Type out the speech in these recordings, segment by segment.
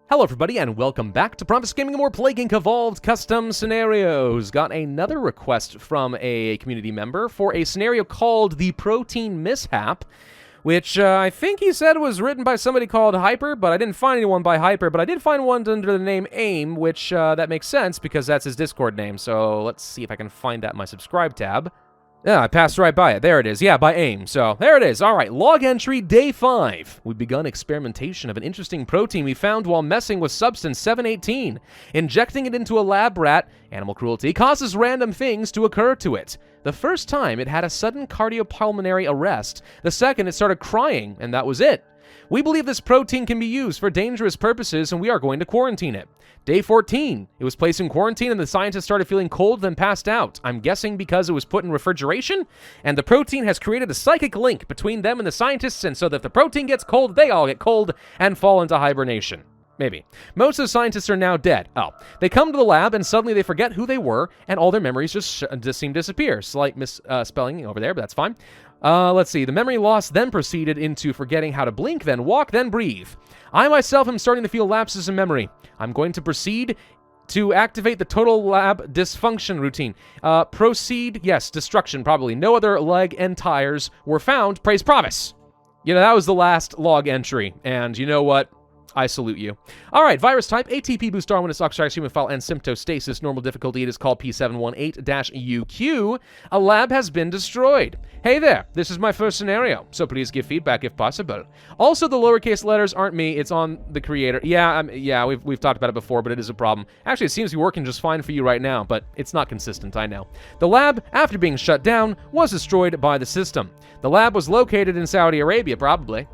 Hello everybody and welcome back to Pravus Gaming, more Plague Inc. Evolved Custom Scenarios. Got another request from a community member for a scenario called The Protein Mishap, which I think he said was written by somebody called Hyper, but I didn't find anyone by Hyper, but I did find one under the name AIM, which that makes sense because that's his Discord name, so let's see if I can find that in my subscribe tab. Yeah, I passed right by it. There it is. Yeah, by AIM. So, there it is. All right, log entry, day 5. We've begun experimentation of an interesting protein we found while messing with substance 718. Injecting it into a lab rat, animal cruelty, causes random things to occur to it. The first time, it had a sudden cardiopulmonary arrest. The second, it started crying, and that was it. We believe this protein can be used for dangerous purposes, and we are going to quarantine it. Day 14. It was placed in quarantine, and the scientists started feeling cold, then passed out. I'm guessing because it was put in refrigeration, and the protein has created a psychic link between them and the scientists, and so that if the protein gets cold, they all get cold and fall into hibernation. Maybe. Most of the scientists are now dead. Oh. They come to the lab, and suddenly they forget who they were, and all their memories just seem to disappear. Slight misspelling over there, but that's fine. Let's see. The memory loss then proceeded into forgetting how to blink, then walk, then breathe. I myself am starting to feel lapses in memory. I'm going to proceed to activate the total lab dysfunction routine. Proceed, yes, destruction, probably. No other leg and tires were found. Praise Pravus. You know, that was the last log entry, and you know what? I salute you. All right, virus type, ATP boost Darwinist oxidized human file and symptostasis. Normal difficulty, it is called P718-UQ. A lab has been destroyed. Hey there, this is my first scenario, so please give feedback if possible. Also, the lowercase letters aren't me, it's on the creator. Yeah, we've talked about it before, but it is a problem. Actually, it seems to be working just fine for you right now, but it's not consistent, I know. The lab, after being shut down, was destroyed by the system. The lab was located in Saudi Arabia, probably.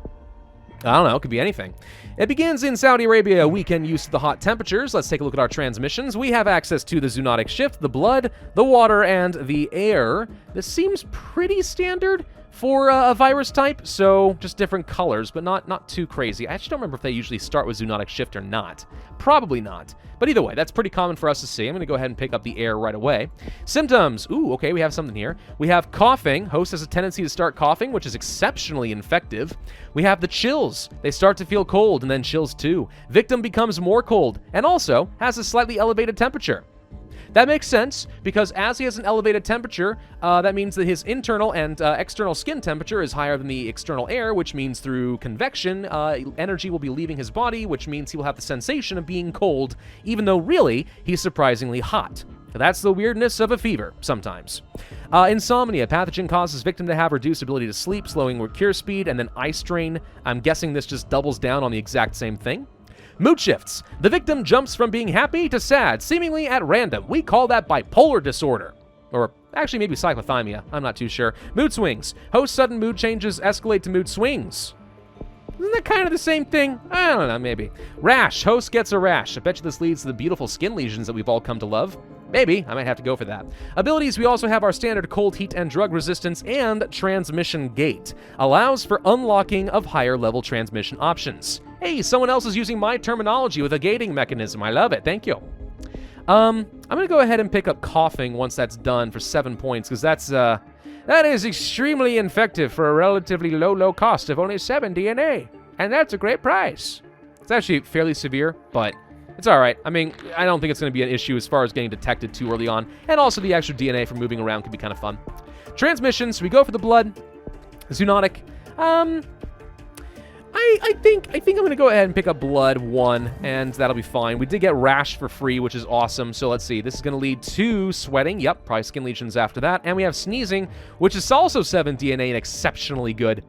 I don't know, it could be anything. It begins in Saudi Arabia, weekend use of the hot temperatures. Let's take a look at our transmissions. We have access to the Zoonotic Shift, the blood, the water, and the air. This seems pretty standard for a virus type, so just different colors, but not too crazy. I actually don't remember if they usually start with Zoonotic Shift or not. Probably not. But either way, that's pretty common for us to see. I'm going to go ahead and pick up the air right away. Symptoms. Ooh, okay, we have something here. We have coughing. Host has a tendency to start coughing, which is exceptionally infective. We have the chills. They start to feel cold and then chills too. Victim becomes more cold and also has a slightly elevated temperature. That makes sense, because as he has an elevated temperature, that means that his internal and external skin temperature is higher than the external air, which means through convection, energy will be leaving his body, which means he will have the sensation of being cold, even though really, he's surprisingly hot. That's the weirdness of a fever, sometimes. Insomnia. Pathogen causes victim to have reduced ability to sleep, slowing cure speed, and then eye strain. I'm guessing this just doubles down on the exact same thing. Mood shifts. The victim jumps from being happy to sad, seemingly at random. We call that bipolar disorder. Or actually maybe cyclothymia. I'm not too sure. Mood swings. Host sudden mood changes escalate to mood swings. Isn't that kind of the same thing? I don't know, maybe. Rash. Host gets a rash. I bet you this leads to the beautiful skin lesions that we've all come to love. Maybe. I might have to go for that. Abilities, we also have our standard cold, heat, and drug resistance, and transmission gate. Allows for unlocking of higher level transmission options. Hey, someone else is using my terminology with a gating mechanism. I love it. Thank you. I'm going to go ahead and pick up coughing once that's done for 7 points, because that is extremely infective for a relatively low cost of only 7 DNA. And that's a great price. It's actually fairly severe, but it's all right. I mean, I don't think it's going to be an issue as far as getting detected too early on. And also the extra DNA from moving around could be kind of fun. Transmissions, we go for the blood. Zoonotic. I think I'm going to go ahead and pick up blood 1, and that'll be fine. We did get rash for free, which is awesome. So let's see. This is going to lead to sweating. Yep, probably skin lesions after that. And we have sneezing, which is also 7 DNA and exceptionally good.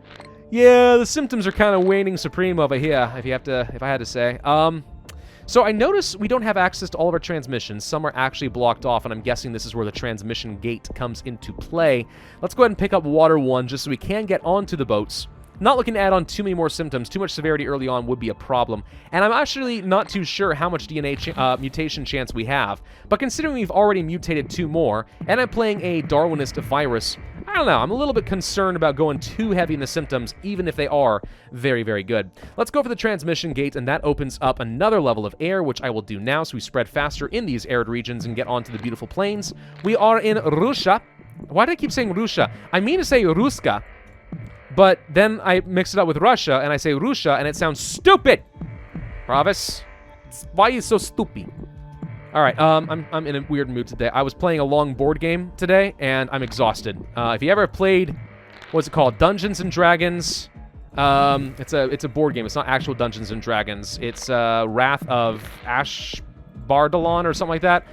Yeah, the symptoms are kind of waning supreme over here, if I had to say. So I notice we don't have access to all of our transmissions. Some are actually blocked off, and I'm guessing this is where the transmission gate comes into play. Let's go ahead and pick up water 1 just so we can get onto the boats. Not looking to add on too many more symptoms. Too much severity early on would be a problem. And I'm actually not too sure how much DNA mutation chance we have. But considering we've already mutated 2 more, and I'm playing a Darwinist virus, I don't know. I'm a little bit concerned about going too heavy in the symptoms, even if they are very, very good. Let's go for the transmission gate, and that opens up another level of air, which I will do now, so we spread faster in these arid regions and get onto the beautiful plains. We are in Russia. Why do I keep saying Russia? I mean to say Ruska. But then I mix it up with Russia, and I say Russia, and it sounds stupid. Pravus, Why are you so stupid? All right, I'm in a weird mood today. I was playing a long board game today, and I'm exhausted. If you ever played, what's it called? Dungeons and Dragons. It's a board game. It's not actual Dungeons and Dragons. It's Wrath of Ashbardalon or something like that.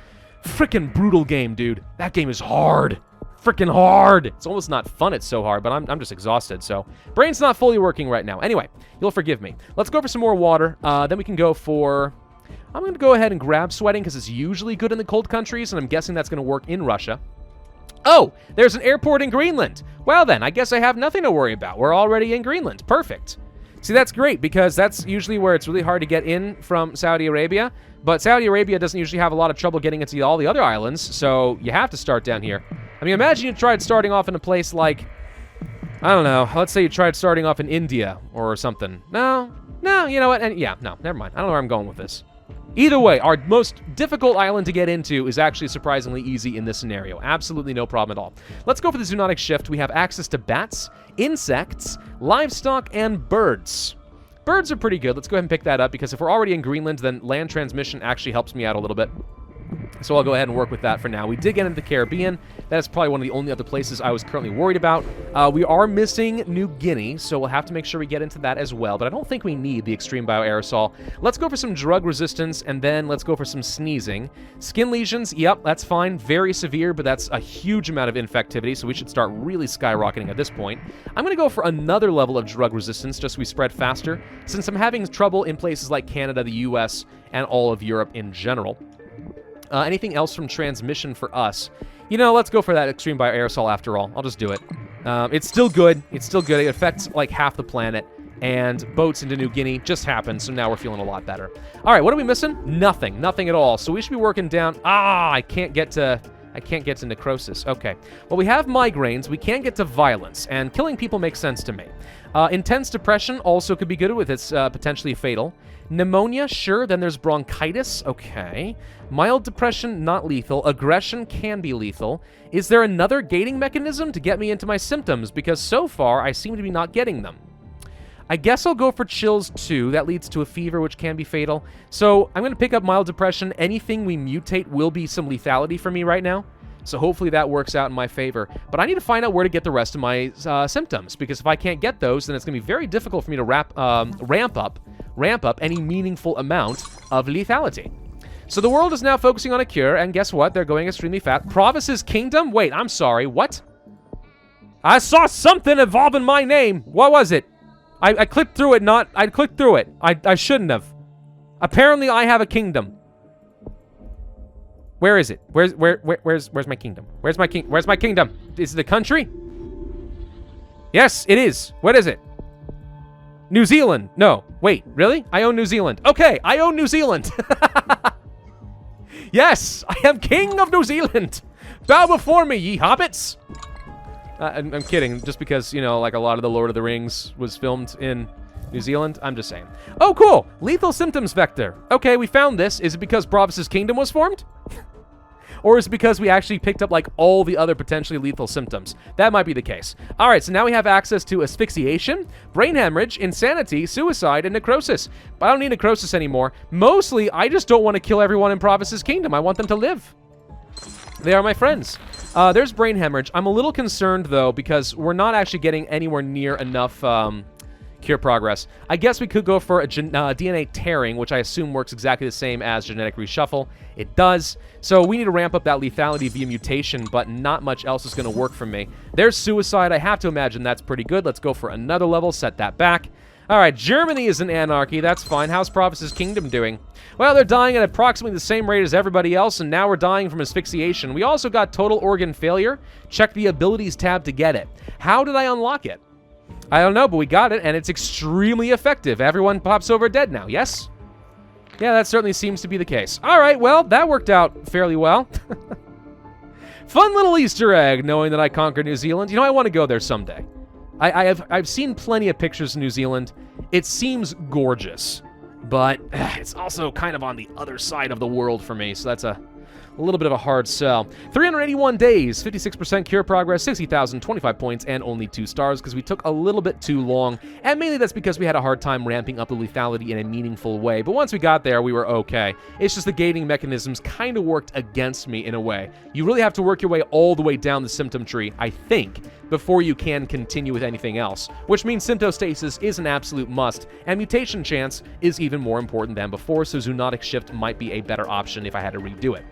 Frickin' brutal game, dude. That game is hard. Frickin' hard. It's almost not fun. It's so hard, but I'm just exhausted. So brain's not fully working right now. Anyway, you'll forgive me. Let's go for some more water. Then we can go for. I'm going to go ahead and grab sweating because it's usually good in the cold countries, and I'm guessing that's going to work in Russia. Oh, there's an airport in Greenland. Well then, I guess I have nothing to worry about. We're already in Greenland. Perfect. See, that's great because that's usually where it's really hard to get in from Saudi Arabia, but Saudi Arabia doesn't usually have a lot of trouble getting into all the other islands, so you have to start down here. I mean, imagine you tried starting off in a place like, I don't know, let's say you tried starting off in India or something. No, you know what? And yeah, no, never mind. I don't know where I'm going with this. Either way, our most difficult island to get into is actually surprisingly easy in this scenario. Absolutely no problem at all. Let's go for the Zoonotic Shift. We have access to bats, insects, livestock, and birds. Birds are pretty good. Let's go ahead and pick that up because if we're already in Greenland, then land transmission actually helps me out a little bit. So I'll go ahead and work with that for now. We did get into the Caribbean. That is probably one of the only other places I was currently worried about. We are missing New Guinea, so we'll have to make sure we get into that as well. But I don't think we need the extreme bioaerosol. Let's go for some drug resistance, and then let's go for some sneezing. Skin lesions, yep, that's fine. Very severe, but that's a huge amount of infectivity, so we should start really skyrocketing at this point. I'm going to go for another level of drug resistance, just so we spread faster, since I'm having trouble in places like Canada, the US, and all of Europe in general. Anything else from transmission for us? You know, let's go for that extreme bioaerosol after all. I'll just do it. It's still good. It's still good. It affects like half the planet. And boats into New Guinea just happened, so now we're feeling a lot better. All right, what are we missing? Nothing. Nothing at all. So we should be working down. I can't get to necrosis. Okay. Well, we have migraines. We can't get to violence, and killing people makes sense to me. Intense depression also could be good with it's potentially fatal. Pneumonia, sure. Then there's bronchitis. Okay. Mild depression, not lethal. Aggression can be lethal. Is there another gating mechanism to get me into my symptoms? Because so far, I seem to be not getting them. I guess I'll go for chills too. That leads to a fever, which can be fatal. So I'm going to pick up mild depression. Anything we mutate will be some lethality for me right now. So hopefully that works out in my favor. But I need to find out where to get the rest of my symptoms, because if I can't get those, then it's going to be very difficult for me to ramp up any meaningful amount of lethality. So the world is now focusing on a cure, and guess what? They're going extremely fast. Pravus's kingdom? Wait, I'm sorry. What? I saw something involving my name. What was it? I clicked through it. I clicked through it. I shouldn't have. Apparently, I have a kingdom. Where is it? Where's my kingdom? Where's my kingdom? Is it a country? Yes, it is. What is it? New Zealand. No. Wait, really? I own New Zealand. Okay, I own New Zealand. Yes, I am king of New Zealand. Bow before me, ye hobbits. I'm kidding, just because, you know, like a lot of the Lord of the Rings was filmed in New Zealand. I'm just saying. Oh, cool. Lethal symptoms vector. Okay, we found this. Is it because Pravus's kingdom was formed? Or is it because we actually picked up, like, all the other potentially lethal symptoms? That might be the case. All right, so now we have access to asphyxiation, brain hemorrhage, insanity, suicide, and necrosis. But I don't need necrosis anymore. Mostly, I just don't want to kill everyone in Pravus's kingdom. I want them to live. They are my friends. There's brain hemorrhage. I'm a little concerned, though, because we're not actually getting anywhere near enough cure progress. I guess we could go for a DNA tearing, which I assume works exactly the same as genetic reshuffle. It does. So we need to ramp up that lethality via mutation, but not much else is going to work for me. There's suicide. I have to imagine that's pretty good. Let's go for another level. Set that back. All right, Germany is an anarchy. That's fine. How's Pravus's kingdom doing? Well, they're dying at approximately the same rate as everybody else, and now we're dying from asphyxiation. We also got total organ failure. Check the abilities tab to get it. How did I unlock it? I don't know, but we got it, and it's extremely effective. Everyone pops over dead now, yes? Yeah, that certainly seems to be the case. All right, well, that worked out fairly well. Fun little Easter egg, knowing that I conquered New Zealand. You know, I want to go there someday. I've seen plenty of pictures of New Zealand. It seems gorgeous, but it's also kind of on the other side of the world for me, so a little bit of a hard sell. 381 days, 56% cure progress, 60,025 points, and only 2 stars because we took a little bit too long. And mainly that's because we had a hard time ramping up the lethality in a meaningful way. But once we got there, we were okay. It's just the gating mechanisms kind of worked against me in a way. You really have to work your way all the way down the symptom tree, I think, before you can continue with anything else, which means symptostasis is an absolute must, and mutation chance is even more important than before, so Zoonotic Shift might be a better option if I had to redo it.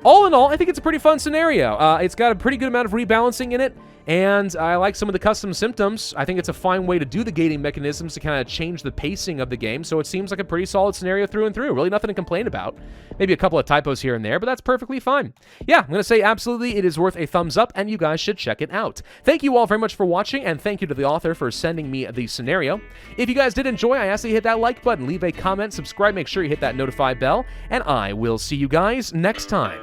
All in all, I think it's a pretty fun scenario. It's got a pretty good amount of rebalancing in it, and I like some of the custom symptoms. I think it's a fine way to do the gating mechanisms to kind of change the pacing of the game, so it seems like a pretty solid scenario through and through. Really nothing to complain about. Maybe a couple of typos here and there, but that's perfectly fine. Yeah, I'm going to say absolutely it is worth a thumbs up, and you guys should check it out. Thank you all very much for watching, and thank you to the author for sending me the scenario. If you guys did enjoy, I ask that you hit that like button, leave a comment, subscribe, make sure you hit that notify bell, and I will see you guys next time.